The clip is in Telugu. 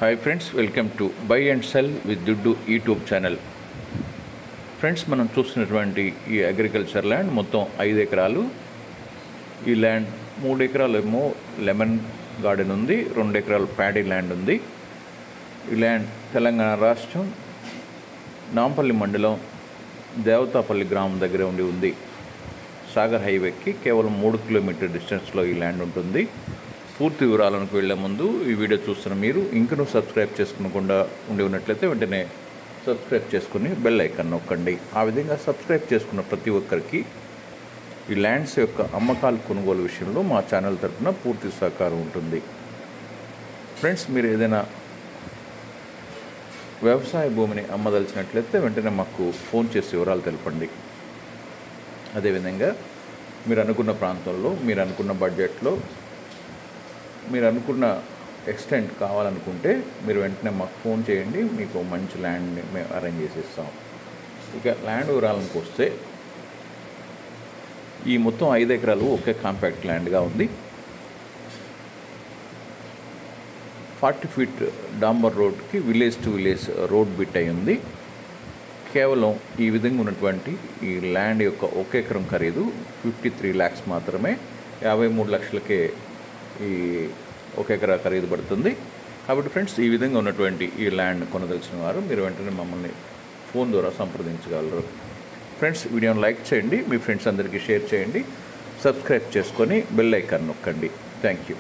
Hi friends, welcome to buy and cell with దుడ్డు యూట్యూబ్ ఛానల్. ఫ్రెండ్స్, మనం చూస్తున్నటువంటి ఈ అగ్రికల్చర్ ల్యాండ్ మొత్తం 5 ఎకరాలు. ఈ ల్యాండ్ 3 ఎకరాలు ఏమో లెమన్ గార్డెన్ ఉంది, 2 ఎకరాలు ప్యాడీ ల్యాండ్ ఉంది. ఈ ల్యాండ్ తెలంగాణ రాష్ట్రం నాంపల్లి మండలం దేవతాపల్లి గ్రామం దగ్గర ఉంది. సాగర్ హైవేకి కేవలం 3 కిలోమీటర్ డిస్టెన్స్లో ఈ ల్యాండ్ ఉంటుంది. పూర్తి వివరాలకు వెళ్లే ముందు ఈ వీడియో చూస్తున్న మీరు ఇంకనూ సబ్స్క్రైబ్ చేసుకోకుండా ఉన్నట్లయితే వెంటనే సబ్స్క్రైబ్ చేసుకుని బెల్ ఐకాన్ నొక్కండి. ఆ విధంగా సబ్స్క్రైబ్ చేసుకున్న ప్రతి ఒక్కరికి ఈ ల్యాండ్స్ యొక్క అమ్మకాలు కొనుగోలు విషయంలో మా ఛానల్ తరఫున పూర్తి సహకారం ఉంటుంది. ఫ్రెండ్స్, మీరు ఏదైనా వ్యవసాయ భూమిని అమ్మదలిచినట్లయితే వెంటనే మాకు ఫోన్ చేసి వివరాలు తెలపండి. అదేవిధంగా మీరు అనుకున్న ప్రాంతంలో, మీరు అనుకున్న బడ్జెట్లో, మీరు అనుకున్న ఎక్స్టెంట్ కావాలనుకుంటే మీరు వెంటనే మాకు ఫోన్ చేయండి. మీకు మంచి ల్యాండ్ని మేము అరేంజ్ చేసి ఇస్తాం. ఇక ల్యాండ్ వివరాలకు వస్తే ఈ మొత్తం 5 ఎకరాలు ఒకే కాంపాక్ట్ ల్యాండ్గా ఉంది. 40 ఫీట్ డాంబర్ రోడ్కి village to village road bit అయి ఉంది. కేవలం ఈ విధంగా ఉన్నటువంటి ఈ ల్యాండ్ యొక్క 1 ఎకరం ఖరీదు 53 lakhs మాత్రమే. 53 లక్షలకే ఈ 1 ఎకరా ఖరీదు పడుతుంది. కాబట్టి ఫ్రెండ్స్, ఈ విధంగా ఉన్నటువంటి ఈ ల్యాండ్ కొనదలిచిన వారు మీరు వెంటనే మమ్మల్ని ఫోన్ ద్వారా సంప్రదించగలరు. ఫ్రెండ్స్, వీడియోని లైక్ చేయండి, మీ ఫ్రెండ్స్ అందరికీ షేర్ చేయండి, సబ్స్క్రైబ్ చేసుకొని బెల్ ఐకాన్ నొక్కండి. Thank you.